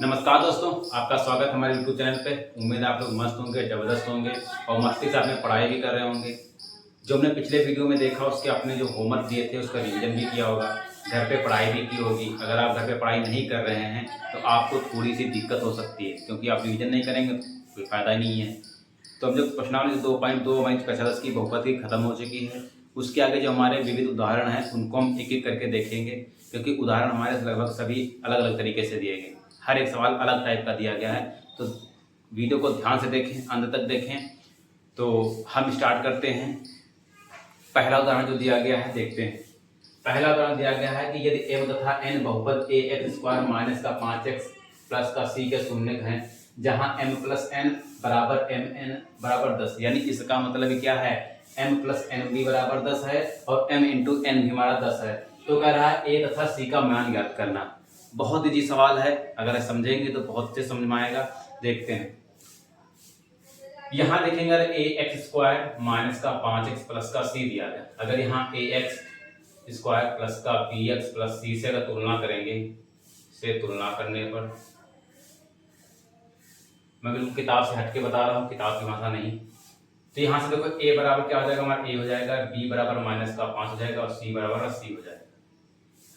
नमस्कार दोस्तों, आपका स्वागत है हमारे YouTube चैनल पे। उम्मीद है आप लोग मस्त होंगे, ज़बरदस्त होंगे और मस्ती से अपने पढ़ाई भी कर रहे होंगे। जो हमने पिछले वीडियो में देखा उसके अपने जो होमवर्क दिए थे उसका रिवीजन भी किया होगा, घर पे पढ़ाई भी की होगी। अगर आप घर पे पढ़ाई नहीं कर रहे हैं तो आपको थोड़ी सी दिक्कत हो सकती है, क्योंकि आप रिवीजन नहीं करेंगे तो कोई फ़ायदा ही नहीं है। तो हम जो प्रश्नावली 2.2 की बहुपद की खत्म हो चुकी है, उसके आगे जो हमारे विविध उदाहरण हैं उनको हम एक एक करके देखेंगे, क्योंकि उदाहरण हमारे लगभग सभी अलग अलग तरीके से दिए गए, हर एक सवाल अलग टाइप का दिया गया है। तो वीडियो को ध्यान से देखें, अंत तक देखें। तो हम स्टार्ट करते हैं। पहला उदाहरण जो दिया गया है देखते हैं। पहला उदाहरण दिया गया है कि यदि m तथा n बहुपद ax² माइनस का 5x प्लस का c के शून्य हैं, जहां m प्लस n बराबर mn बराबर 10, यानी इसका मतलब क्या है, m प्लस n भी बराबर 10 है और m इंटू n भी हमारा 10 है। तो कह रहा है a तथा c का मान ज्ञात करना। बहुत इजी सवाल है, अगर समझेंगे तो बहुत अच्छे समझ में आएगा। देखते हैं। यहाँ देखेंगे अगर ax² माइनस का 5x प्लस का c दिया गया, अगर यहाँ ax² प्लस का bx प्लस c से अगर तुलना करेंगे, से तुलना करने पर मैं बिल्कुल किताब से हटके बता रहा हूँ, किताब की भाषा नहीं। तो यहाँ से देखो a बराबर क्या हो जाएगा, हमारा a हो जाएगा, b बराबर माइनस का 5 हो जाएगा और c बराबर c हो जाएगा।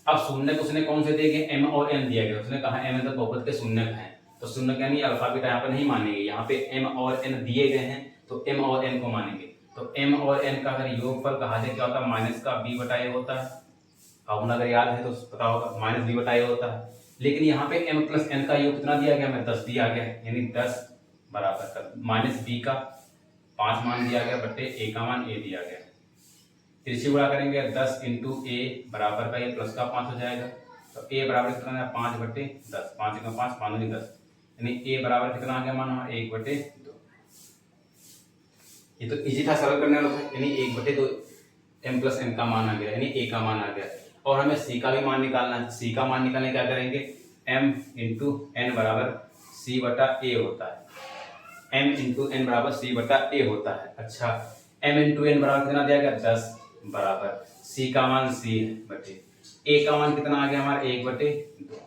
अब शून्य उसने कौन से दिए गए, m और n दिया गया। उसने कहा m तो बहुपद के शून्य हैं, तो शून्य यानी अल्फा बीटा यहाँ पर नहीं मानेंगे, यहाँ पे m और n दिए गए हैं तो m और n को मानेंगे। तो m और n का अगर योगफल कहा जाए क्या होता है, माइनस का b बटा a होता है। अब अगर याद है तो पता होगा माइनस b बटा a होता है। लेकिन यहाँ पे m प्लस n का योग कितना दिया गया, हमें 10 दिया गया, यानी 10 बराबर कर माइनस b का 5 मान दिया गया बटे a का मान a दिया गया। तिरछी गुणा करेंगे 10 इंटू ए बराबर का ये प्लस का 5 हो जाएगा। तो a बराबर कितना है, 5 बटे 10, 5 का 5 5 10, यानी a बराबर कितना आ गया, माना 1 बटे 2। ये तो इजी था, सरल करने वाला था, यानी 1 बटे 2 m प्लस n का मान आ गया, यानी a का मान आ गया। और हमें c का भी मान निकालना है। c का मान निकालने क्या करेंगे, m इंटू n बराबर c बटा a होता है। m इंटू n बराबर c बटा a होता है। अच्छा, m इंटू n बराबर कितना दिया गया, 10 बराबर c का मान c बटे a का मान कितना आ गया हमारा, 1 बटे 2।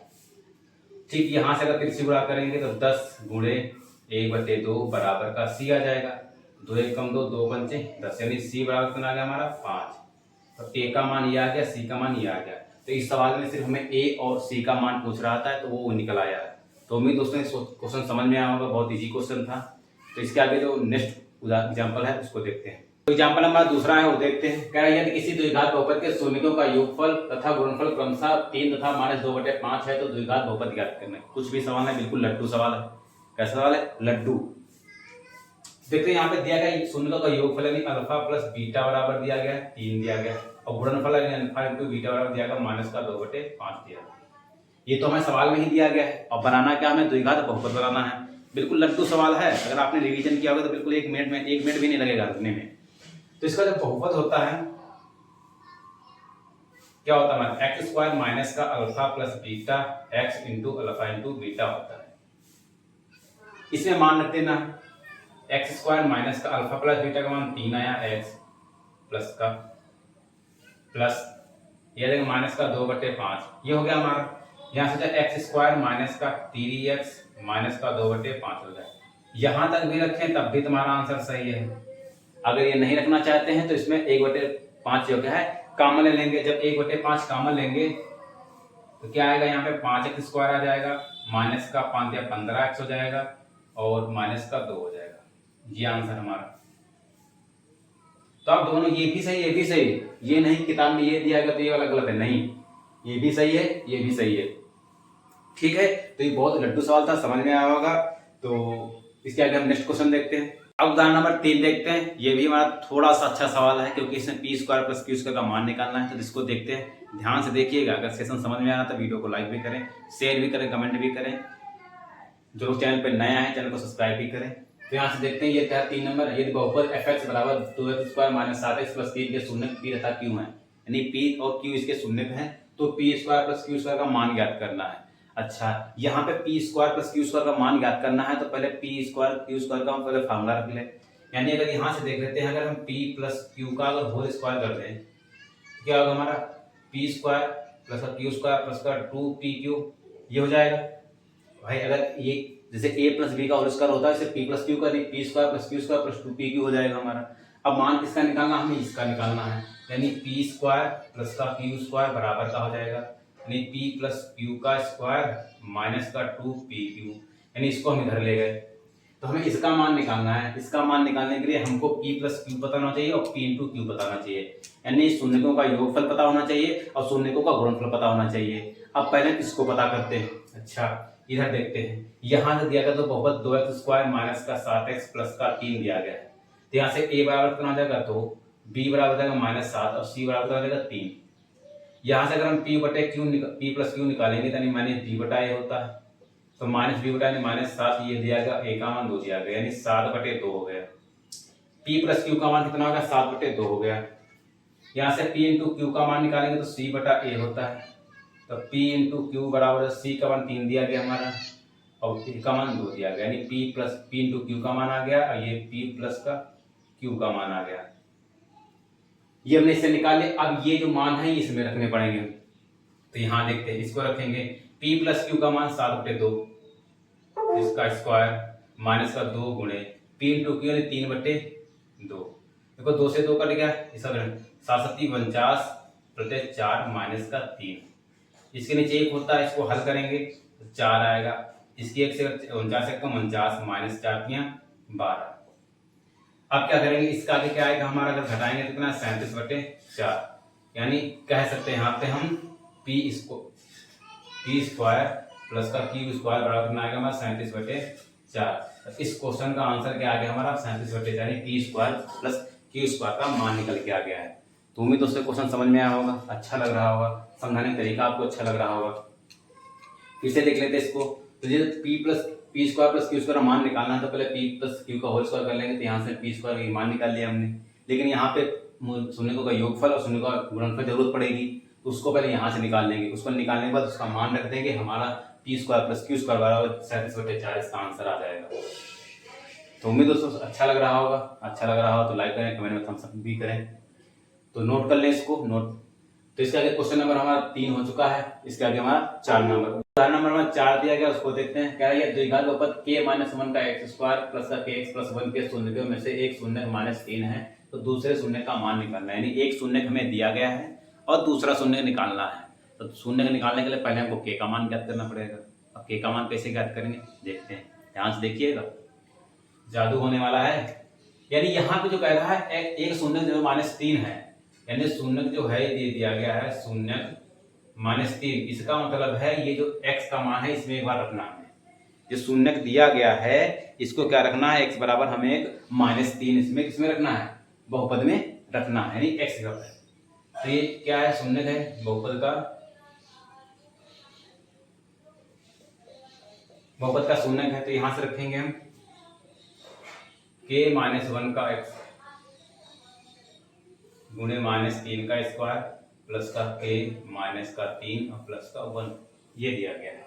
ठीक, यहाँ से अगर तिरछी गुणा करेंगे तो 10 गुणे 1 बटे 2 बराबर का c आ जाएगा। 2 1 कम 2, 2 पंचे 10, यानी c बराबर कितना आ गया हमारा 5। तो a का मान ये आ गया, c का मान ये आ गया। तो इस सवाल में सिर्फ हमें a और c का मान पूछ रहा था, तो वो निकल आया है। तो उम्मीद दोस्तों क्वेश्चन समझ में आया होगा, बहुत इजी क्वेश्चन था। तो इसके आगे जो नेक्स्ट एग्जाम्पल है उसको देखते हैं। तो एग्जाम्पल हमारा दूसरा है, वो देखते हैं। कह रहा है यदि किसी द्विघात बहुपद के शून्यों का योगफल तथा गुणनफल क्रमशः 3 तथा -2 बटे 5 है तो द्विघात बहुपद ज्ञात करना है। कुछ भी सवाल है, बिल्कुल लड्डू सवाल है। कैसा सवाल है, लड्डू। देखते हैं यहाँ पे दिया गया शून्यों का योगफल यानी अल्फा प्लस बीटा बराबर दिया गया है 3 दिया गया, और गुणनफल यानी अल्फा इंटू बीटा बराबर दिया गया -2 बटे 5 दिया गया। ये तो हमें सवाल में ही दिया गया है, और बनाना क्या, हमें द्विघात बहुपद बनाना है। बिल्कुल लड्डू सवाल है, अगर आपने रिवीजन किया होगा तो बिल्कुल 1 मिनट भी नहीं लगेगा लिखने में। तो इसका जब बहुपद होता है क्या होता है, हमारा x² माइनस का alpha plus beta x into alpha into beta होता है। इसमें मान रख देना x² माइनस का अल्फा प्लस बीटा का मान 3 आया, x प्लस का प्लस ये देखो माइनस का 2 बटे 5, ये हो गया हमारा। यहाँ से x² माइनस का 3x माइनस का 2 बटे 5 हो जाए। यहां तक भी रखें तब भी तुम्हारा आंसर सही है। अगर ये नहीं रखना चाहते हैं तो इसमें 1 बटे 5 जो क्या है कॉमन ले लेंगे। जब 1 बटे 5 कॉमन लेंगे तो क्या आएगा, यहाँ पे 5x² आ जाएगा, माइनस का 5 या 15x हो जाएगा और माइनस का 2 हो जाएगा। ये आंसर हमारा। तो अब दोनों ये भी सही, ये भी सही, ये नहीं किताब में ये दिया गया तो ये वाला गलत है, नहीं, ये भी सही है, ये भी सही है। ठीक है, तो ये बहुत लड्डू सवाल था, समझ में आया होगा। तो इसके आगे हम नेक्स्ट क्वेश्चन देखते हैं। अब उदाहरण नंबर 3 देखते हैं। ये भी हमारा थोड़ा सा अच्छा सवाल है, क्योंकि इसमें p² प्लस q² का मान निकालना है। तो इसको देखते हैं, ध्यान से देखिएगा। अगर सेशन समझ में आया तो वीडियो को लाइक भी करें, शेयर भी करें, कमेंट भी करें। जो लोग चैनल पर नया है चैनल को सब्सक्राइब भी करें। तो यहाँ से देखते हैं, ये क्या 3 नंबर, यदि बहुपद fx बराबर 2x² माइनस 7x प्लस 3 के शून्य p तथा q है, यानी p और q इसके शून्य हैं, तो p² प्लस q² का मान ज्ञात करना है। अच्छा, यहाँ पे p² प्लस q² का मान ज्ञात करना है तो पहले p² q² का हम पहले फार्मूला रख ले। यानी अगर यहाँ से देख लेते हैं, अगर हम p प्लस q का अगर होल स्क्वायर कर दें तो क्या होगा हमारा, p² प्लस q² प्लस का 2pq, ये हो जाएगा। भाई अगर ये जैसे a प्लस बी का होल स्क्वायर होता है इसे p प्लस क्यू का नहीं, p square plus Q square plus 2p हो जाएगा हमारा। अब मान किसका निकालना, हमें इसका निकालना है, यानी p स्क्वायर प्लस का क्यू स्क्वायर बराबर का हो जाएगा, यानी p प्लस क्यू का स्क्वायर माइनस का 2pq, यानी इसको हम इधर ले गए। तो हमें इसका मान निकालना है। इसका मान निकालने के लिए हमको p प्लस क्यू पता होना चाहिए और p इंटू क्यू पता होना चाहिए, यानी शून्यकों का योगफल पता होना चाहिए और शून्यकों का गुणनफल पता होना चाहिए। अब पहले इसको पता करते हैं। अच्छा इधर देखते हैं, यहाँ से दिया गया तो बहुपद 2x स्क्वायर माइनस का 7x प्लस का 3 दिया गया है। तो यहाँ से a बराबर कितना हो जाएगा 2, b बराबर हो जाएगा -7 और c बराबर हो जाएगा 3। यहाँ से अगर हम p बटे क्यू p प्लस क्यू निकालेंगे तो माइनस b बटा a होता है, तो माइनस b बटा -7 ये दिया गया, a का मान 2 दिया गया, यानी 7 बटे 2 हो गया। p प्लस क्यू का मान कितना होगा 7 बटे 2 हो गया। यहाँ से p इंटू क्यू का मान निकालेंगे तो c बटा a होता है, तो p इंटू क्यू बराबर c का मान 3 दिया गया हमारा और a का मान 2 दिया गया, यानी p इंटू क्यू का मान आ गया और ये p प्लस का q का मान आ गया। ये हमने इससे निकाले। अब ये जो मान है इसमें रखने पड़ेंगे, तो यहाँ देखते हैं, इसको रखेंगे p प्लस क्यू का मान 7 बटे 2 इसका स्क्वायर माइनस का 2 गुणे p इंटू क्यू यानी 3 बटे 2। देखो 2 से 2 कट गया, इस 7 49 प्रत्यय 4 माइनस का 3, इसके नीचे 1 होता है, इसको हल करेंगे तो 4 आएगा। इसकी 1 से 49 से कम 49 माइनस 4 12। अब क्या करेंगे, इसका आगे क्या आएगा हमारा, अगर घटाएंगे तो कितना 37 बटे 4, यानी कह सकते हैं यहाँ पे हम p स्क्वायर प्लस का क्यू स्क्वायर बराबर कितना आएगा हमारा 37 बटे 4। इस क्वेश्चन का आंसर क्या आ गया हमारा 37 बटे 4, यानी p square plus Q square का मान निकल के आ गया है। तो उम्मीद दोस्तों क्वेश्चन समझ में आया होगा, अच्छा लग रहा होगा, समझाने का तरीका आपको अच्छा लग रहा होगा। फिर से देख लेते हैं इसको। तो ये p square plus Q square मान निकालना है तो पहले p प्लस क्यू का होल स्क्वायर कर लेंगे, तो यहाँ से p स्क्वायर का मान निकाल लिया हमने। लेकिन यहाँ पे शून्यकों का योगफल और शून्यकों का गुणनफल जरूरत पड़ेगी, तो उसको पहले यहाँ से निकाल लेंगे। उसको निकालने के बाद उसका मान रख देंगे, हमारा p square plus Q square बराबर 37 बटे 4 इसका आंसर आ जाएगा। तो उम्मीद दोस्तों अच्छा लग रहा होगा, अच्छा लग रहा हो तो लाइक करें, कमेंट में थम्स अप भी करें। तो नोट कर लें इसको, नोट। तो इसके आगे क्वेश्चन नंबर हमारा 3 हो चुका है, इसके आगे हमारा 4 नंबर, उदाहरण नंबर हमारा 4 दिया गया, उसको देखते हैं। क्या है, द्विघात बहुपद k - 1 का x स्क्वायर प्लस का kx प्लस 1 के शून्यकों में से एक शून्य -3 है, तो दूसरे शून्य का मान निकालना है, यानी एक शून्य हमें दिया गया है और दूसरा शून्य निकालना है। तो शून्य निकालने के लिए पहले हमको k का मान ज्ञात करना पड़ेगा। अब k का मान कैसे ज्ञात करेंगे देखते हैं, ध्यान से देखिएगा, जादू होने वाला है। यानी यहाँ पे जो कह रहा है एक शून्य जो -3 है, यानी शून्य जो है ये दिया गया है शून्य -3, इसका मतलब है ये जो x का मान है इसमें एक बार रखना है। जो शून्य दिया गया है इसको क्या रखना है, x बराबर हमें एक -3 इसमें किसमें रखना है, बहुपद में रखना है, यानी x का। तो ये क्या है, शून्य है बहुपद का शून्य है, तो यहां से रखेंगे हम k - 1 का x गुणे -3 का स्क्वायर प्लस का k माइनस का 3 और प्लस का 1, ये दिया गया है।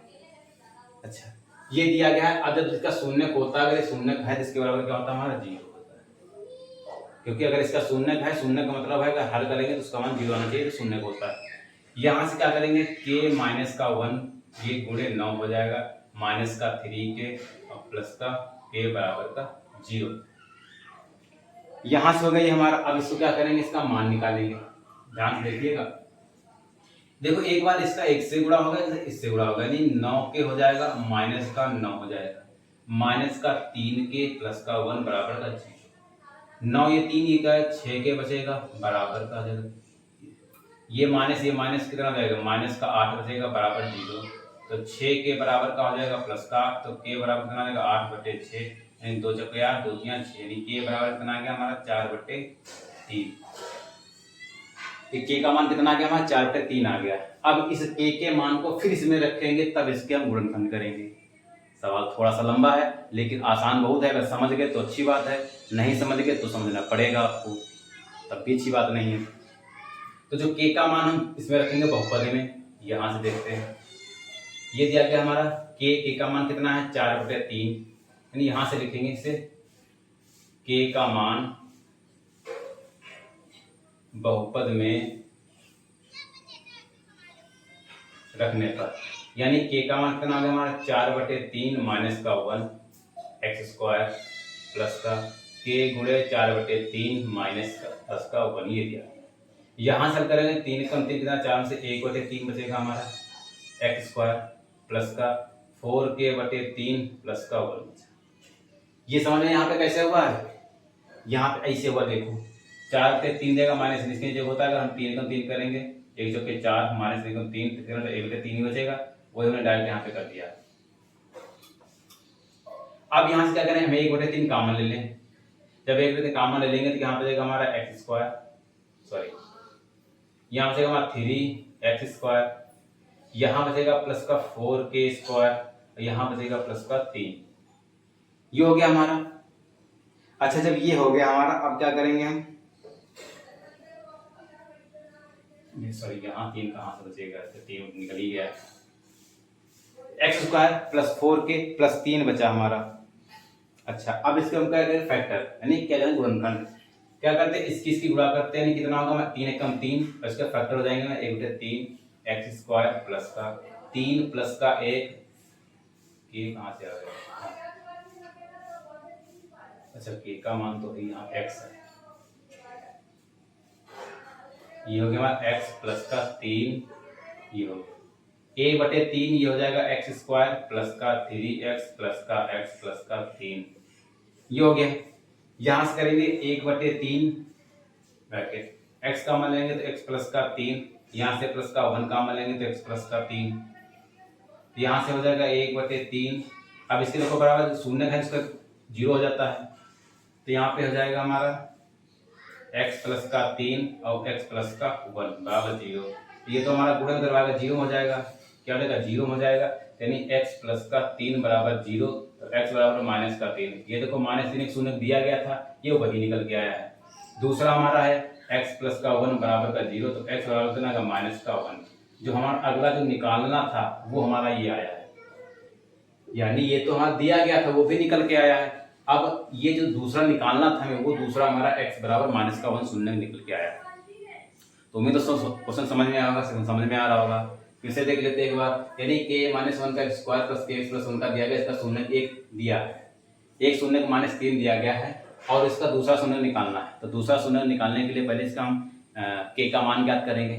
अच्छा ये दिया गया है। अब जब इसका शून्य होता है, अगर शून्य है तो इसके बराबर क्या होता है हमारा 0 होता है, क्योंकि अगर इसका शून्य है, शून्य का मतलब है अगर हल करेंगे तो उसका मान 0 आना चाहिए, तो शून्य होता है। यहाँ से क्या करेंगे, k माइनस का 1 ये गुणे 9 हो जाएगा, माइनस का 3k और प्लस का k बराबर का 0। यहां से हो गई हमारा। अब इसको क्या करेंगे, इसका मान निकालेंगे, ध्यान से देखिएगा। देखो एक बार इसका 1 से गुणा होगा, इससे गुणा होगा, यानी 9k हो जाएगा माइनस का 9 हो जाएगा, माइनस का 3k प्लस का 1 बराबर का 0। 9 ये 3 ये का 6k बचेगा बराबर का, ये माइनस कितना हो जाएगा, माइनस का 8 बचेगा बराबर 0। तो 6k बराबर का हो जाएगा प्लस का, तो k बराबर कितना आ जाएगा 8 बटे 6, यानी 2 चौके 8 2 3 6, यानी k बराबर कितना आ गया हमारा 4 बटे 3। k का मान कितना आ गया हमारा 4 बटे 3 आ गया। अब इस k के मान को फिर इसमें रखेंगे, तब इसके हम गुणनखंड करेंगे। सवाल थोड़ा सा लंबा है लेकिन आसान बहुत है, अगर समझ गए तो अच्छी बात है, नहीं समझ गए तो समझना पड़ेगा आपको, तब भी अच्छी बात नहीं है। तो जो k का मान हम इसमें रखेंगे बहुपद में, यहां से देखते हैं, ये दिया गया हमारा k का मान कितना है 4 बटे 3, यानी यहां से लिखेंगे इसे k का मान बहुपद में रखने पर यानी के का मान कितना आ गया हमारा 4/3 माइनस का 1 एक्स स्क्वायर प्लस का के गुणे 4/3 माइनस का प्लस का 1 ये दिया। यहाँ से करेंगे 3 कम 3 कितना 4 से 1/3 बचेगा हमारा एक्स स्क्वायर प्लस का 4k/3 प्लस का 1। ये समझ में यहाँ पे कैसे हुआ है, यहाँ पे ऐसे हुआ देखो 4 पे 3 देगा माइनस इसके नीचे होता है, अगर हम 3 कम 3 करेंगे 1 चौके 4 माइनस 1 कम 3 तो 1/3 ही बचेगा, वही हमने डायरेक्ट यहाँ पे कर दिया। अब यहाँ से क्या करें, हमें 1/3 कॉमन ले लें। जब 1/3 कॉमन ले लेंगे तो यहाँ बचेगा हमारा एक्स स्क्वायर, सॉरी यहाँ बचेगा हमारा 3x², यहाँ बचेगा प्लस का 4k², यहाँ बचेगा प्लस का 3। ये हो गया हमारा। अच्छा जब ये हो गया हमारा, अब क्या करेंगे हम, सॉरी यहाँ 3 कहाँ से बचेगा, 3 निकल ही गया। x² प्लस 4k प्लस 3 बचा हमारा। अच्छा अब इसके हम क्या करें, फैक्टर यानी क्या करें, गुणनखंड। क्या करते हैं, इसकी गुणा करते हैं, कितना होगा 3 एकम 3 और इसका फैक्टर हो जाएंगे ना 1/3 x² प्लस का 3 प्लस का 1 के कहाँ से आ गया, अच्छा के का मान तो यहाँ x है, ये हो गया हमारा x प्लस का 3, ये हो गया 1/3, ये हो जाएगा x² प्लस का 3x प्लस का x प्लस का 3, ये हो गया। यहाँ से करेंगे 1/3 ब्रैकेट x का मान लेंगे तो x प्लस का 3, यहाँ से प्लस का 1 का मान लेंगे तो x प्लस का 3, यहाँ से हो जाएगा 1/3। अब इसके देखो बराबर शून्य है, इसका 0 हो जाता है, तो यहाँ पे हो जाएगा हमारा x प्लस का 3 और x प्लस का 1 बराबर 0। ये तो हमारा गुणन करवाएगा 0 हो जाएगा, क्या हो जाएगा 0 हो जाएगा, यानी x प्लस का 3 बराबर 0, तो x बराबर माइनस का 3। ये देखो -3 शून्य दिया गया था, ये वही निकल के आया है। दूसरा हमारा है x प्लस का 1 बराबर का 0, तो x बराबर कितना का माइनस का 1। जो हमारा अगला जो निकालना था वो हमारा ये आया है, यानी ये तो हमारा दिया गया था वो भी निकल के आया है। अब ये जो दूसरा निकालना था हमें, वो दूसरा हमारा x बराबर माइनस का 1 शून्य निकल के आया। तो उम्मीद दोस्तों क्वेश्चन समझ में आएगा, समझ में आ रहा होगा। फिर से देख लेते हैं एक बार, यानी k-1 का स्क्वायर प्लस k प्लस 1 का दिया गया, इसका शून्य 1 दिया है, एक शून्य का -3 दिया गया है और इसका दूसरा शून्य निकालना है। तो दूसरा शून्य निकालने के लिए पहले इसका हम k का मान ज्ञात करेंगे।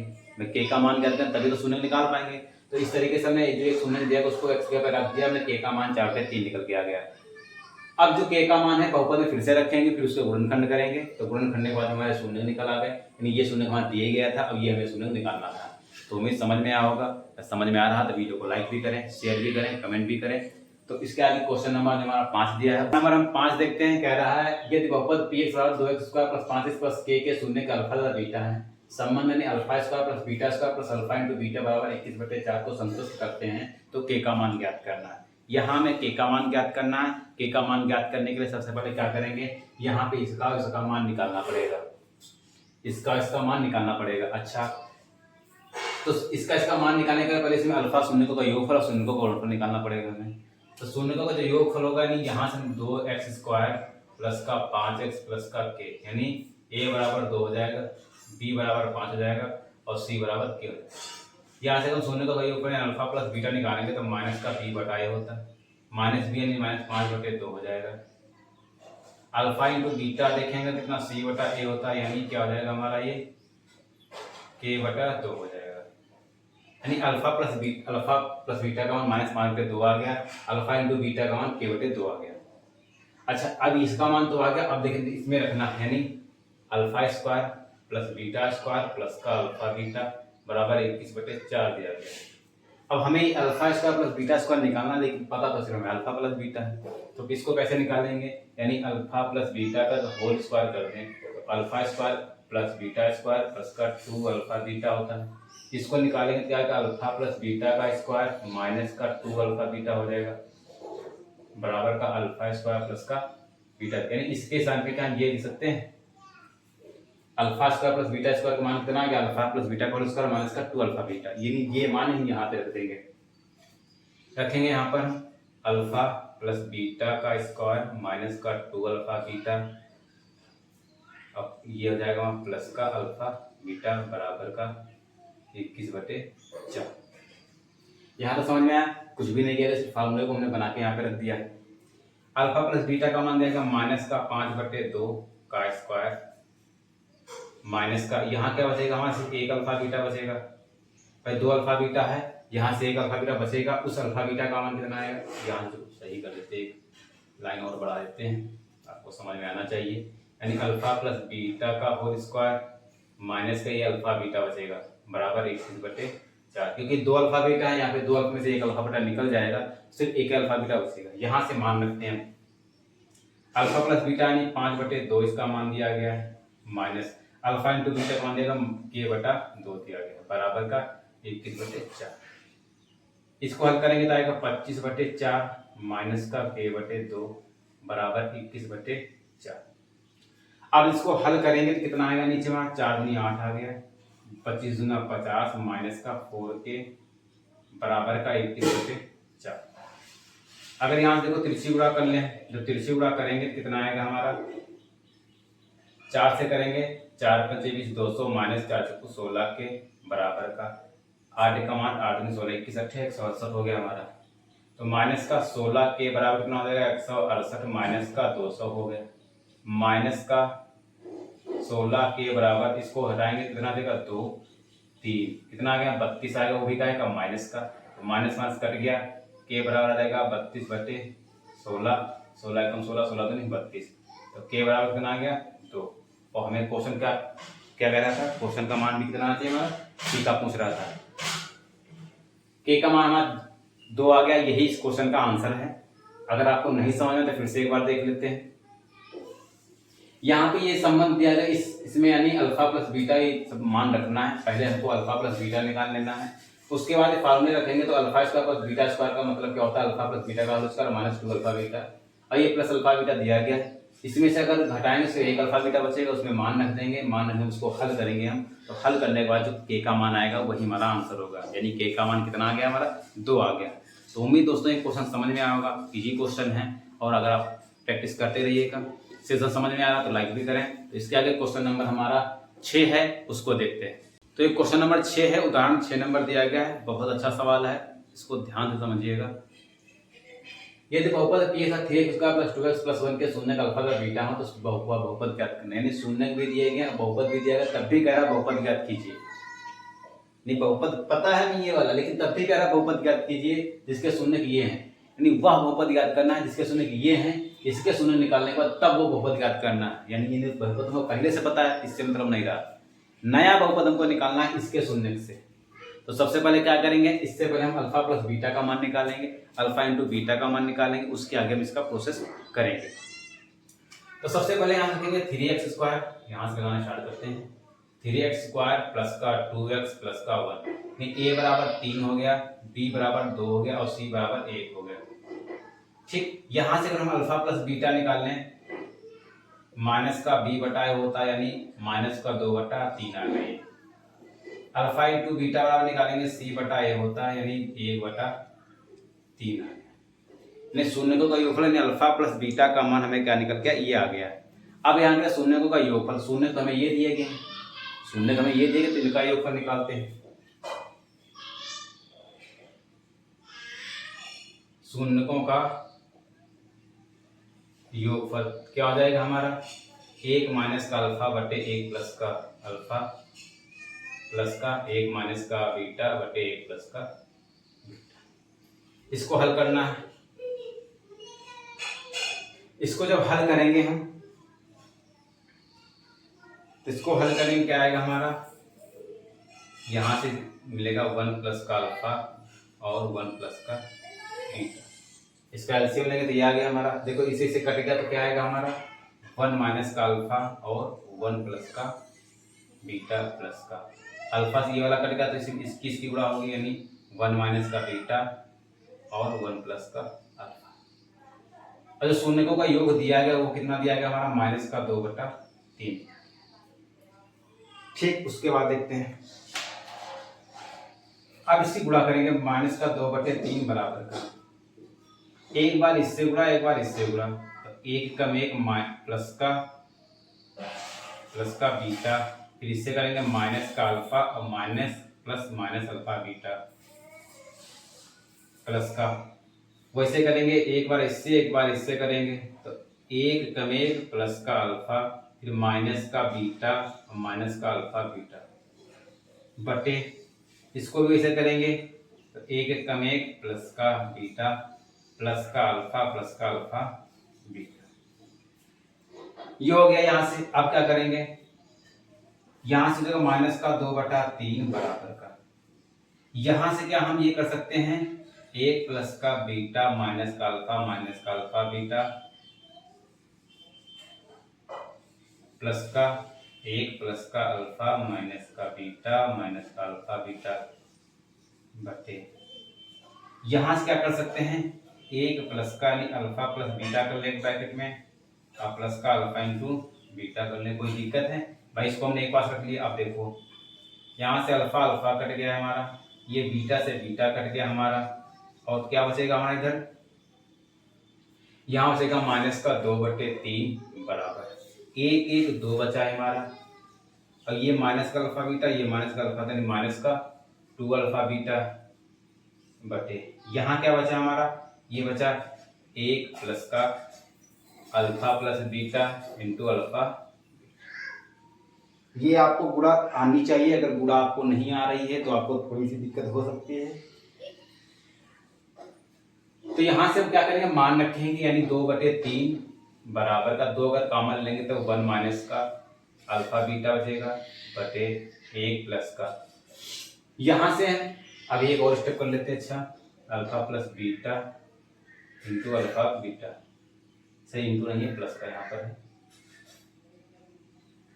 k का मान ज्ञात करें तभी तो शून्य निकाल पाएंगे। तो इस तरीके से हमने जो एक शून्य दिया उसको x के पर रख दिया, हमने k का मान 4/3 निकल के आ गया। अब जो k का मान है बहुपद में फिर से रखेंगे, फिर उसको गुणनखंड करेंगे, तो गुणनखंड के बाद हमारे शून्य निकल आ गए, यानी ये शून्य हमारा दिया गया था, अब ये हमें शून्य निकालना था। तो उम्मीद समझ में आया होगा, समझ में आ रहा तो वीडियो को लाइक भी करें, शेयर भी करें, कमेंट भी करें। तो इसके आगे क्वेश्चन नंबर हमारा 5 दिया है, नंबर हम 5 देखते हैं। कह रहा है यदि बहुपद px बराबर 2x² plus 5x plus k के शून्य का अल्फा तथा बीटा है, संबंध यानी α² plus β² plus alpha into beta बराबर 21/4 को संतुष्ट करते हैं, तो k का मान ज्ञात करना है। यहाँ में k का मान ज्ञात करना है। k का मान ज्ञात करने के लिए सबसे पहले क्या करेंगे, यहाँ पे इसका मान निकालना पड़ेगा, इसका मान निकालना पड़ेगा। अच्छा तो इसका मान निकालने के पहले इसमें अल्फा शून्यकों का योगफल और शून्यकों का गुणनफल निकालना पड़ेगा हमें। तो शून्यकों का जो योगफल होगा, यानी यहाँ से 2x² प्लस का 5x प्लस का k, यानी a बराबर 2 हो जाएगा, b बराबर 5 हो जाएगा और c बराबर k हो जाएगा। यहाँ से हम शून्यकों का योगफल अल्फा प्लस बीटा निकालेंगे तो माइनस का b बटा a होता है, माइनस b यानी -5/2 हो जाएगा। अल्फा इंटू बीटा देखेंगे कितना c बटा a होता है, यानी क्या हो जाएगा हमारा ये k/2 हो जाएगा। यानी अल्फा प्लस बीटा का मान -5/2 आ गया, अल्फा इंटू बीटा का मान k/2 आ गया। अच्छा अब इसका मान तो आ गया, अब देखिए इसमें रखना है, यानी α² प्लस β² प्लस का अल्फा बीटा बराबर 21/4 दिया गया। अब हमें α² प्लस β² निकालना, लेकिन पता तो सिर्फ हमें अल्फा प्लस बीटा है, तो इसको कैसे निकालेंगे, यानी अल्फा प्लस बीटा का होल स्क्वायर कर दें, तो α² प्लस β² प्लस का 2 अल्फा बीटा होता है। इसको निकालेंगे क्या होगा, अल्फा प्लस बीटा का स्क्वायर माइनस का 2 अल्फा बीटा हो जाएगा बराबर का α² प्लस का बीटा, यानी इसके स्थान पे क्या हम ये लिख सकते हैं, α² प्लस β² का मान कितना आ गया, अल्फा प्लस बीटा का होल स्क्वायर माइनस का 2 अल्फा बीटा, ये मान हम यहाँ पे रख देंगे, रखेंगे यहाँ पर अल्फा प्लस बीटा का स्क्वायर माइनस का 2 अल्फा बीटा, अब ये हो जाएगा प्लस का अल्फा बीटा बराबर का 21/4। यहाँ तो समझ में आया, कुछ भी नहीं किया, सिर्फ फार्मूले को हमने बना के यहाँ पे रख दिया है। अल्फा प्लस बीटा का मान देगा माइनस का 5/2 का स्क्वायर माइनस का, यहाँ क्या बचेगा हमारे सिर्फ एक अल्फा बीटा बचेगा भाई, 2 अल्फा बीटा है, यहाँ से एक अल्फा बीटा बचेगा, उस अल्फा बीटा का मान कितना आएगा, यहाँ से सही कर देते, एक लाइन और बढ़ा देते हैं, आपको समझ में आना चाहिए। यानी अल्फा प्लस बीटा का होल स्क्वायर माइनस का ये अल्फा बीटा बचेगा बराबर 1/4, क्योंकि 2 अल्फा बीटा है, यहाँ पे 2 अल्फा में से एक अल्फा बीटा निकल जाएगा, सिर्फ एक अल्फा बीटा बचेगा। यहाँ से मान रखते हैं अल्फा प्लस बीटा यानी 5/2 इसका मान दिया गया है, माइनस अल्फा इंटू बीटा का मान दिया k/2 दिया गया बराबर का 21/4। इसको हल करेंगे तो आएगा 25/4 माइनस का k/2 बराबर 21/4। अब इसको हल करेंगे तो कितना आएगा, नीचे में 4 दूनी 8 आ गया, 25 दूना 50 माइनस का 4k बराबर का 21/4। अगर यहाँ देखो तिरछी गुणा कर लें, जब तिरछी गुणा करेंगे तो कितना आएगा हमारा, 4 से करेंगे 4 × 20 200 माइनस 4 × 16 के बराबर का 8 का मान 8 × 16 21 168 हो गया हमारा। तो माइनस का 16 के बराबर कितना हो जाएगा 168 माइनस का 200 हो गया, माइनस का 16 के बराबर इसको हटाएंगे कितना देगा 2 3 कितना आ गया 32 आएगा, वो भी का है माइनस का, तो माइनस माइनस कट गया, के बराबर आ जाएगा 32/16 16 कम 16 16 तो नहीं 32, तो के बराबर कितना आ गया 2। और हमें क्वेश्चन का क्या कह रहा था, क्वेश्चन का मान भी कितना आना चाहिए हमारा, सी का पूछ रहा था, के का मान हमारा 2 आ गया, यही इस क्वेश्चन का आंसर है। अगर आपको नहीं समझ में तो फिर से एक बार देख लेते हैं। यहाँ पे ये संबंध दिया गया, इसमें यानी अल्फा प्लस बीटा ये सब मान रखना है, पहले हमको अल्फा प्लस बीटा निकाल लेना है, उसके बाद फार्मूले रखेंगे तो alpha square plus beta square का मतलब क्या होता है, अल्फा प्लस बीटा का whole square minus 2 alpha beta, और ये प्लस अल्फा बीटा दिया गया है, इसमें से अगर घटाएंगे तो एक अल्फा बीटा बचेगा, उसमें मान रख देंगे, मान रख देंगे उसको हल करेंगे हम, तो हल करने के बाद जो के का मान आएगा वही हमारा आंसर होगा, यानी के का मान कितना आ गया हमारा 2 आ गया। तो उम्मीद दोस्तों ये क्वेश्चन समझ में आया होगा, इजी क्वेश्चन है, और अगर आप प्रैक्टिस करते रहिएगा, सेशन समझ में आ रहा तो लाइक भी करें। तो इसके आगे क्वेश्चन नंबर हमारा 6 है, उसको देखते हैं। तो ये क्वेश्चन नंबर 6 है, उदाहरण 6 नंबर दिया गया है, बहुत अच्छा सवाल है, इसको ध्यान से समझिएगा। यदि बहुपद p का 3x² + 2x + 1 के शून्य का अल्फा का बीटा हो तो बहुपद ज्ञात करना, यानी शून्य भी दिए गए बहुपद भी दिया गया, तब भी कह रहा बहुपद ज्ञात कीजिए। नहीं बहुपद पता है नहीं ये वाला, लेकिन तब भी कह रहा बहुपद ज्ञात कीजिए जिसके शून्य ये हैं, यानी वह बहुपद ज्ञात करना है जिसके शून्य ये हैं, इसके शून्य निकालने के बाद तब वो बहुपद ज्ञात करना है, यानी ये बहुपद हमको पहले से पता है, इससे मतलब नहीं रहा, नया बहुपद हमको निकालना है इसके शून्य से। तो सबसे पहले क्या करेंगे, इससे पहले हम अल्फा प्लस बीटा का मान निकालेंगे, अल्फा इंटू बीटा का मान निकालेंगे, उसके आगे हम इसका प्रोसेस करेंगे। तो सबसे पहले यहाँ लिखेंगे 3x², यहाँ से लगाना स्टार्ट करते हैं, 3x² प्लस का 2x प्लस का 1, a बराबर 3 हो गया, b बराबर 2 हो गया और c बराबर 1 हो गया। ठीक, यहाँ से अगर हम अल्फा प्लस बीटा निकाल लें, माइनस का b बटा a होता है, यानी माइनस का 2/3 आ गई। अल्फा इंटू बीटा बराबर निकालेंगे c बटा a होता है, यानी 1/3 आ गया। शून्य को का योगफल यानी अल्फा प्लस बीटा का मान हमें क्या निकल गया, ये आ गया। अब यहाँ के शून्य को का योगफल, शून्य तो हमें ये दिए गए, शून्य तो हमें ये दिए गए, तो इनका योगफल निकालते हैं। शून्यकों का योगफल क्या हो जाएगा हमारा, 1 माइनस का अल्फा बटे 1 प्लस का अल्फा प्लस का 1 माइनस का बीटा बटे 1 प्लस का बीटा। इसको हल करना है, इसको जब हल करेंगे हम, तो इसको हल करेंगे क्या आएगा हमारा, यहाँ से मिलेगा 1 प्लस का अल्फा और 1 प्लस का बीटा, इसका एलसीएम लेंगे तो ये आ गया हमारा। देखो इसे से कटेगा तो क्या आएगा हमारा, 1 माइनस का अल्फा और 1 प्लस का बीटा प्लस का अल्फा से ये वाला कटेगा तो इसकी इसकी गुणा होगी, यानी 1 माइनस का बीटा और 1 प्लस का अल्फा। और जो शून्यकों का योग दिया गया वो कितना दिया गया हमारा, माइनस का 2/3। ठीक, उसके बाद देखते हैं, अब इसकी गुणा करेंगे, माइनस का 2/3 बराबर का, एक बार इससे गुणा एक बार इससे गुणा, तो 1 कम 1 प्लस का बीटा, फिर इससे करेंगे माइनस का अल्फा और minus plus minus alpha beta, plus का, वैसे करेंगे एक बार इससे एक बार इससे करेंगे तो एक कम एक प्लस का अल्फा, फिर माइनस का बीटा और माइनस का अल्फा बीटा बटे, इसको भी वैसे करेंगे तो एक कम एक प्लस का बीटा प्लस का अल्फा बीटा। ये हो गया यहां से। अब क्या करेंगे, यहां से जो माइनस का 2/3 बराबर का, यहां से क्या हम ये कर सकते हैं, एक प्लस का बीटा माइनस का अल्फा बीटा प्लस का एक प्लस का अल्फा माइनस का अल्फा बीटा बटे, यहां से क्या कर सकते हैं, एक प्लस का यानी अल्फा प्लस बीटा कर ले ब्रैकेट में, और प्लस का अल्फा इंटू बीटा कर ले। कोई दिक्कत है भाई, इसको हमने एक पास रख लिया। अब देखो यहां से अल्फा अल्फा कट गया हमारा, ये बीटा से बीटा कट गया हमारा, और क्या बचेगा हमारा इधर, यहां बचेगा माइनस का 2/3 बराबर एक एक 2 बचा है हमारा, और ये माइनस का अल्फा बीटा, ये माइनस का अल्फा यानी माइनस का 2 अल्फा बीटा बटे, यहाँ क्या बचा हमारा, ये बचा एक प्लस का alpha plus beta into alpha. ये आपको गुणा आनी चाहिए, अगर गुणा आपको नहीं आ रही है तो आपको थोड़ी सी दिक्कत हो सकती है। तो यहां से हम क्या करेंगे, मान रखेंगे यानी 2/3 बराबर का 2 अगर कॉमन लेंगे तो 1 माइनस का अल्फा बीटा बचेगा बटे एक प्लस का, यहां से अब एक और स्टेप कर लेते हैं। अच्छा, alpha plus beta into alpha beta, सही इंटू नहीं है प्लस का, यहाँ पर है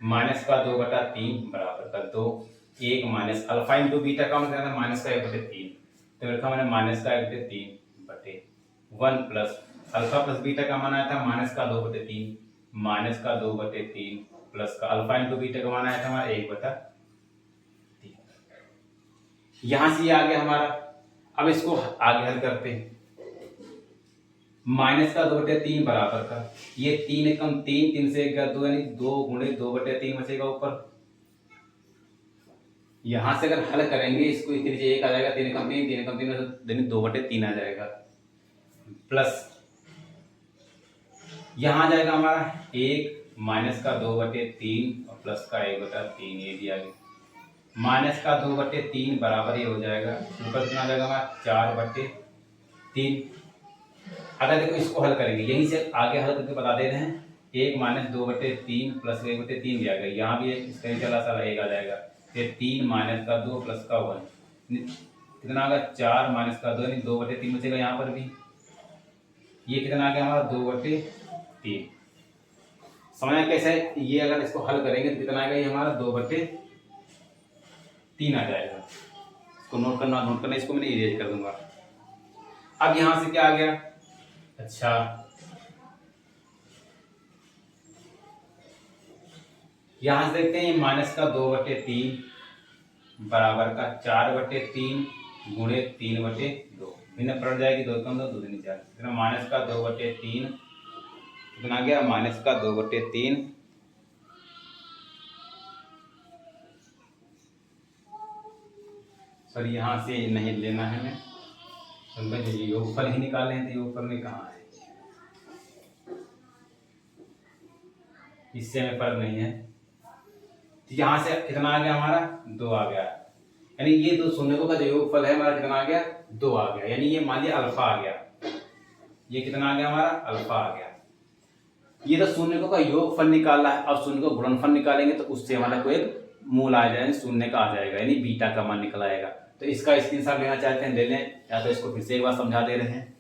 माइनस का 2/3 बराबर का 2, एक माइनस अल्फा इंटू बीटा का मतलब था माइनस का 1/3, तो रखा मैंने माइनस का 1/3 बटे 1 प्लस अल्फा प्लस बीटा का मान आया था माइनस का 2/3 प्लस का अल्फा इंटू बीटा का मान आया था हमारा 1/3। यहां से ये आ गया हमारा। अब इसको आगे हल करते हैं, माइनस का 2/3 बराबर का, ये 3 कम 3, 3 से 1 गया 2 यानी 2 गुणे 2/3 बचेगा ऊपर। यहां से अगर हल करेंगे इसको, इस नीचे 1 आ जाएगा, 3 कम 3, 3 कम 3 यानी 2/3 आ जाएगा, प्लस यहां आ जाएगा हमारा 1 माइनस का 2/3 और प्लस का 1/3, ये भी आ गया माइनस का 2/3 बराबर ये हो जाएगा, ऊपर कितना आ जाएगा हमारा 4/3। अगर देखो इसको हल करेंगे, यहीं से आगे हल करके बता दे रहे हैं, 1 माइनस 2/3 प्लस 1/3 दिया गया, यहाँ भी इसका ही चला सारा 1 आ जाएगा, फिर 3 माइनस का 2 प्लस का 1 कितना आ गया 4 माइनस का 2 यानी 2/3 बचेगा, यहाँ पर भी ये कितना आ गया हमारा 2/3। समझना कैसे है, ये अगर इसको हल करेंगे तो कितना आएगा, ये हमारा 2/3 आ जाएगा। इसको नोट करना, इसको मैंने इरेज कर दूंगा। अब यहां से क्या आ गया, अच्छा यहां से देखते हैं माइनस का 2/3 बराबर का 4/3 गुणे 3/2, भिन्न पलट जाएगी, 2 कम 2 दूनी 4, कितना माइनस का 2/3 कितना आ गया माइनस का 2/3 सर यहां से नहीं लेना है हमें, समझ लीजिए योगफल ही निकाले हैं, तो योगफल में कहाँ है, इससे हमें फर्क नहीं है। तो यहां से कितना आ गया हमारा 2 आ गया, यानी ये दो शून्यकों का जो योगफल है हमारा कितना आ गया 2 आ गया, यानी ये मान लिया अल्फा आ गया, ये कितना आ गया हमारा अल्फा आ गया। ये तो शून्यकों का योगफल निकाला है, अब शून्य को गुणनफल निकालेंगे तो उससे हमारा कोई एक मूल आ जाएगा, शून्य का आ जाएगा, यानी बीटा का मान निकल आएगा। तो इसका स्क्रीनशॉट लेना चाहते हैं ले लें, या तो इसको फिर से एक बार समझा दे रहे हैं।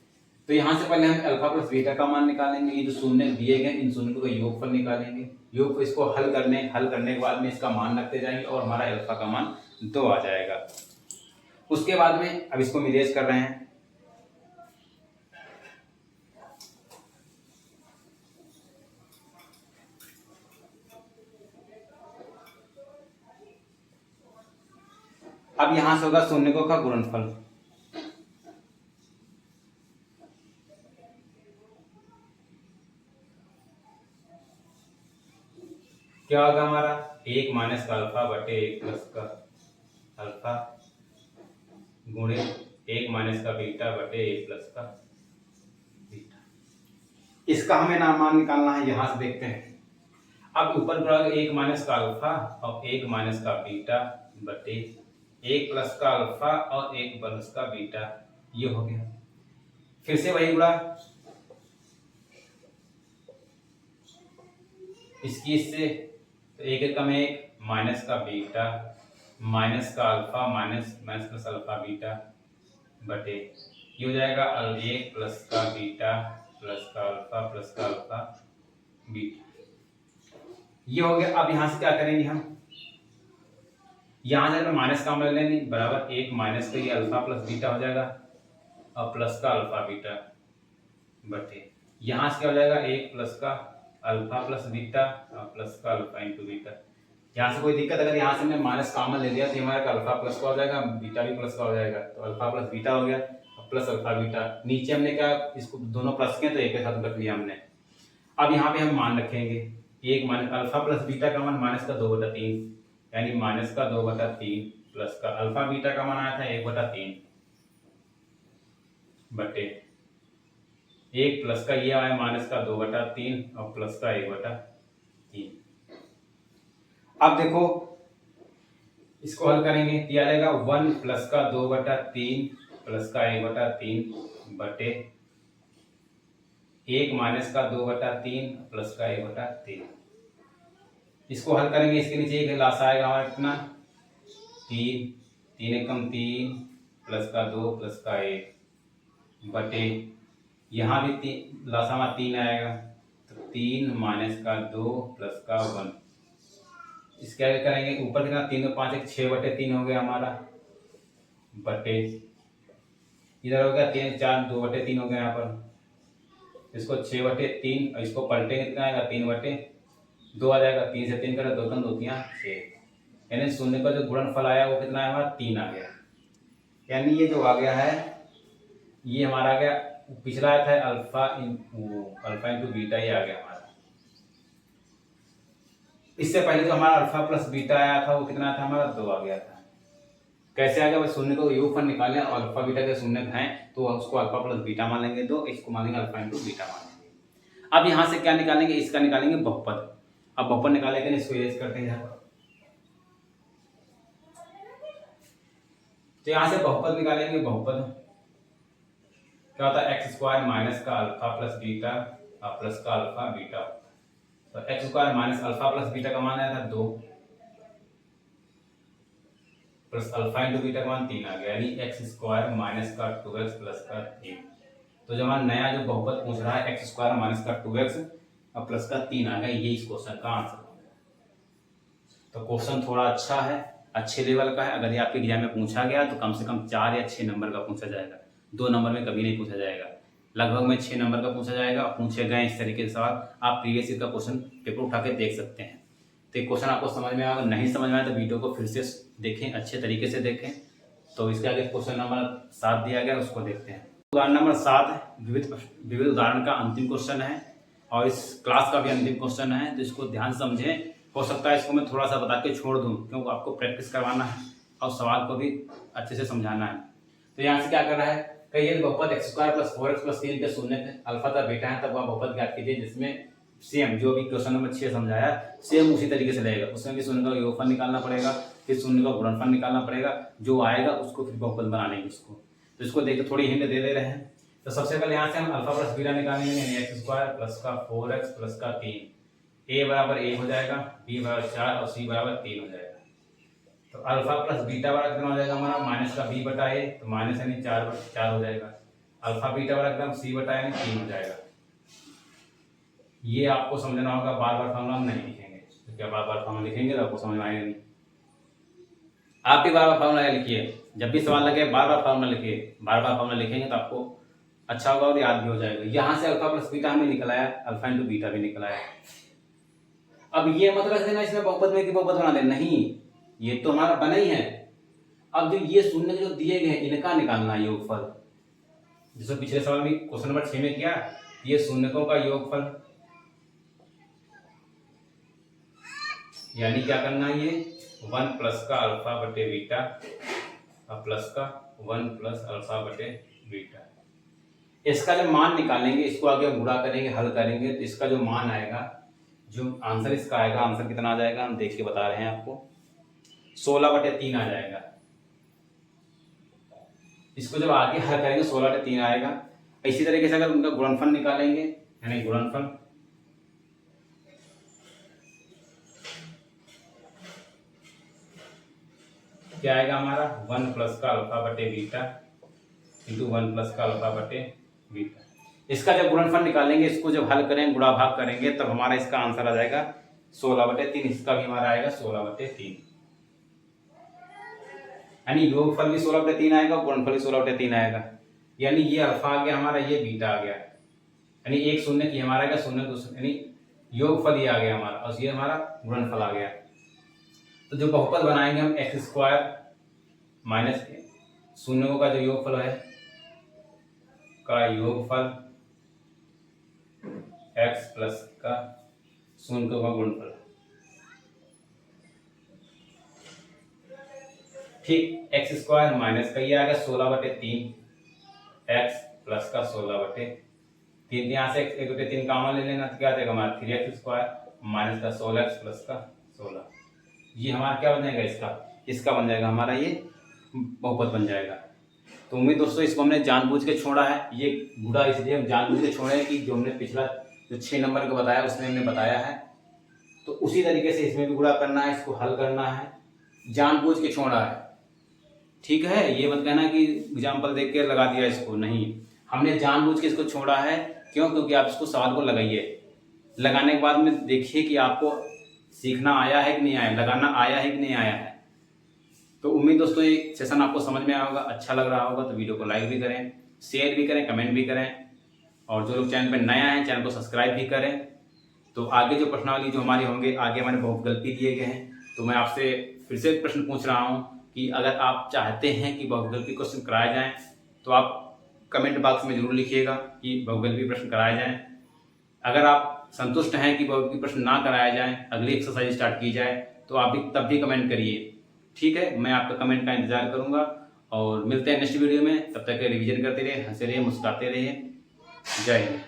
तो यहाँ से पहले हम अल्फा प्लस बीटा का मान निकालेंगे, ये जो शून्य दिए गए इन शून्य का योगफल निकालेंगे, योग को इसको हल करने के बाद में इसका मान रखते जाएंगे और हमारा अल्फा का मान 2 आ जाएगा। उसके बाद में अब इसको इरेज कर रहे हैं, अब यहां से होगा शून्यकों का गुणनफल, क्या होगा हमारा 1 माइनस का अल्फा बटे 1 प्लस का अल्फा गुणे 1 माइनस का बीटा बटे 1 प्लस का बीटा। इसका हमें नाम मान निकालना है, यहां से देखते हैं। अब ऊपर पड़ा 1 माइनस का अल्फा और 1 माइनस का बीटा बटे 1 प्लस का अल्फा और 1 प्लस का बीटा, ये हो गया। फिर से वही गुणा, इसकी इससे, तो 1 एकम 1 माइनस का बीटा माइनस का alpha minus plus alpha beta बटे, ये हो जाएगा 1 प्लस का बीटा प्लस का अल्फा बीटा, ये हो गया। अब यहां से क्या करेंगे हम, यहां से अगर माइनस का ले लेंगे बराबर 1 माइनस का ये अल्फा प्लस बीटा हो जाएगा और प्लस का अल्फा बीटा बटे, यहां से क्या हो जाएगा 1 प्लस का अल्फा प्लस बीटा और प्लस का अल्फा इंटू बीटा। यहाँ से कोई दिक्कत, अगर यहाँ से हमने माइनस कॉमन ले लिया तो हमारा अल्फा प्लस का हो जाएगा, बीटा भी प्लस का हो जाएगा, तो अल्फा प्लस बीटा हो गया और प्लस अल्फा बीटा। नीचे हमने क्या, इसको दोनों प्लस किए तो एक के साथ रख लिया हमने। अब यहाँ पे हम मान रखेंगे 1 माइनस अल्फा प्लस बीटा का मान माइनस का 2/3, यानी माइनस का 2/3 प्लस का अल्फा बीटा का मान आया था 1/3 बटे 1 प्लस का ये आया माइनस का 2/3 और प्लस का 1/3। अब देखो इसको हल करेंगे, दिया जाएगा 1 प्लस का 2/3 प्लस का 1/3 बटे 1 माइनस का 2/3 प्लस का 1/3। इसको हल करेंगे, इसके नीचे एक लासा आएगा हमारा कितना 3 एकम 3 प्लस का 2 प्लस का 1 बटे, यहाँ भी लासा में 3 आएगा तो 3 माइनस का 2 प्लस का 1। इसका क्या करेंगे, ऊपर कितना 3 और 5 एक 6/3 हो गया हमारा बटे, इधर हो गया 3 4 2/3 हो गया यहाँ पर, इसको 6/3 और इसको पलटेंगे कितना आएगा 3/2 आ जाएगा। 3 से 3 करें 2 3 2 3 6, यानी शून्य का जो गुणनफल आया वो कितना है हमारा 3 आ गया। यानी ये जो आ गया है ये हमारा आ गया, पिछला आया था अल्फा इंटू बीटा, ये आ गया हमारा। इससे पहले जो हमारा अल्फा प्लस बीटा आया था वो कितना था हमारा 2 आ गया था। कैसे आ गया, बस शून्य को योगफल निकालें और अल्फा बीटा के शून्य हैं तो उसको अल्फा प्लस बीटा मान लेंगे 2, इसको मान लेंगे अल्फा इंटू बीटा मान लेंगे। अब यहाँ से क्या निकालेंगे, इसका निकालेंगे बहुपद। अब बहुपद निकालेंगे, इसको इरेज करते हैं यहाँ पर, तो यहाँ से बहुपद निकालेंगे। बहुपद क्या होता है, एक्स स्क्वायर माइनस का अल्फा प्लस बीटा और प्लस का अल्फा बीटा। तो x square minus alpha plus beta का मान आया था 2 प्लस अल्फा इंटू बीटा का मान 3 आ गया, यानी एक्स स्क्वायर माइनस का 2x प्लस का 3। तो जो हमारा नया जो बहुपद पूछ रहा है एक्स स्क्वायर माइनस का 2x और प्लस का 3 आ गया, ये इस क्वेश्चन का आंसर हो गया। तो क्वेश्चन थोड़ा अच्छा है, अच्छे लेवल का है। अगर ये आपके एग्जाम में पूछा गया तो कम से कम 4 या 6 नंबर का पूछा जाएगा, 2 नंबर में कभी नहीं पूछा जाएगा, लगभग में 6 नंबर का पूछा जाएगा। और पूछे गए इस तरीके से सवाल, आप प्रीवियस ईयर का क्वेश्चन पेपर उठा के देख सकते हैं। तो क्वेश्चन आपको समझ में आएगा, नहीं समझ में आए तो वीडियो को फिर से देखें, अच्छे तरीके से देखें। तो इसके आगे क्वेश्चन नंबर 7 दिया गया, उसको देखते हैं। उदाहरण नंबर 7 विविध उदाहरण का अंतिम क्वेश्चन है और इस क्लास का भी अंतिम क्वेश्चन है, तो इसको ध्यान समझें। हो सकता है इसको मैं थोड़ा सा बता के छोड़ दूं, क्योंकि आपको प्रैक्टिस करवाना है और सवाल को भी अच्छे से समझाना है। तो यहाँ से क्या कर रहा है, कहिए बहुपद x square plus 4x plus 3 के शून्य थे, अल्फा का बीटा है, तब वह बहुपद ज्ञात कीजिए जिसमें सेम जो भी क्वेश्चन नंबर 6 समझाया सेम उसी तरीके से रहेगा। उसमें भी शून्य का योगफल निकालना पड़ेगा, फिर शून्य का गुणनफल निकालना पड़ेगा, जो आएगा उसको फिर बहुपद बना लेंगे उसको। तो इसको देख के थोड़ी हिंट दे रहे हैं। तो सबसे पहले यहाँ से हम अल्फा प्लस बीटा निकालेंगे, यानी एक्स स्क्वायर प्लस का 4x प्लस का 3, a बराबर 1 हो जाएगा, b बराबर 4 और c बराबर 3 हो जाएगा। तो अल्फा प्लस बीटा बराबर कितना हो जाएगा हमारा माइनस का b बटा a, तो माइनस यानी 4 हो जाएगा। अल्फा बीटा बराबर एकदम c बटा यानी 3 हो जाएगा। ये आपको समझना होगा, बार बार फॉर्मूला नहीं लिखेंगे, तो क्या बार बार फॉर्मूला लिखेंगे तो आपको समझ में आएगा नहीं। आप भी बार बार फॉर्मूला लिखिए, जब भी सवाल लगे बार बार फॉर्मूला लिखिए, बार बार फॉर्मूला लिखेंगे तो आपको अच्छा होगा और याद भी हो जाएगा। यहाँ से अल्फा प्लस बीटा हमें निकल आया, अल्फा इंटू बीटा भी निकल आया। अब ये मत रख देना इसमें बहुपद में कि बहुपद बना दे, नहीं, ये तो हमारा बना ही है। अब जो ये शून्य जो दिए गए इनका निकालना है योगफल, जैसे पिछले सवाल में क्वेश्चन नंबर 6 में किया, ये शून्यकों का योगफल, यानी क्या करना है, ये 1 प्लस का अल्फा बटे बीटा और प्लस का 1 प्लस अल्फा बटे बीटा। इसका जब मान निकालेंगे, इसको आगे गुणा करेंगे, हल करेंगे, तो इसका जो मान आएगा, जो आंसर इसका आएगा, आंसर कितना आ जाएगा हम देख के बता रहे हैं आपको, 16/3 आ जाएगा। इसको जब आगे हल करेंगे 16/3 आएगा। इसी तरीके से अगर उनका गुणनफल निकालेंगे, यानी गुणनफल क्या आएगा हमारा, 1 प्लस का अल्फा बटे बीटा इंटू 1 प्लस का अल्फा बटे बीटा। इसका जब गुणनफल निकालेंगे, इसको जब हल करेंगे, गुणा भाग करेंगे, तब हमारा इसका आंसर आ जाएगा 16/3। इसका भी हमारा आएगा 16/3, यानी योगफल भी 16/3 आएगा, गुणनफल भी 16/3 आएगा। यानी ये अल्फा आ गया हमारा, ये बीटा आ गया, यानी एक शून्य की हमारा आएगा, शून्य दूसरा, यानी योगफल ये आ गया हमारा, और ये हमारा गुणनफल आ गया। तो जो बहुपद बनाएंगे हम x² माइनस शून्यों का जो योगफल है का योगफल x प्लस का शून्यों का गुणनफल, ठीक। x² माइनस का ये आ गया 16/3, x प्लस का 16/3। यहाँ से 1/3 कॉमन ले लेना, तो क्या आ जाएगा हमारा 3x² माइनस का 16x प्लस का 16। ये हमारा क्या बन जाएगा, इसका बन जाएगा हमारा, ये बहुपद बन जाएगा। तो उम्मीद दोस्तों, इसको हमने जानबूझ के छोड़ा है, ये गुणा इसलिए हम जानबूझ के छोड़े हैं कि जो हमने पिछला जो 6 नंबर का बताया उसमें हमने बताया है, तो उसी तरीके से इसमें भी गुणा करना है, इसको हल करना है, जानबूझ के छोड़ा है, ठीक है। ये मत कहना कि एग्जाम्पल देख के लगा दिया इसको, नहीं, हमने जानबूझ के इसको छोड़ा है। क्यों? क्योंकि आप इसको सवाल को लगाइए, लगाने के बाद में देखिए कि आपको सीखना आया है कि नहीं आया, लगाना आया है कि नहीं आया है। तो उम्मीद दोस्तों ये सेशन आपको समझ में आया होगा, अच्छा लग रहा होगा, तो वीडियो को लाइक भी करें, शेयर भी करें, कमेंट भी करें, और जो लोग चैनल पर नया हैं चैनल को सब्सक्राइब भी करें। तो आगे जो प्रश्नावली जो हमारी होंगे, आगे हमारे बहुत गलती दिए गए हैं, तो मैं आपसे फिर से प्रश्न पूछ रहा हूँ कि अगर आप चाहते हैं कि बहुविकल्पी क्वेश्चन कराए जाएँ, तो आप कमेंट बॉक्स में जरूर लिखिएगा कि बहुविकल्पी प्रश्न कराए जाएँ। अगर आप संतुष्ट हैं कि बहुविकल्पी प्रश्न ना कराया जाए, अगली एक्सरसाइज स्टार्ट की जाए, तो आप भी तब भी कमेंट करिए, ठीक है। मैं आपका कमेंट का इंतजार करूंगा, और मिलते हैं नेक्स्ट वीडियो में। तब तक रिवीजन करते रहिए, हंसते रहिए, मुस्कुराते रहिए। जय हिंद।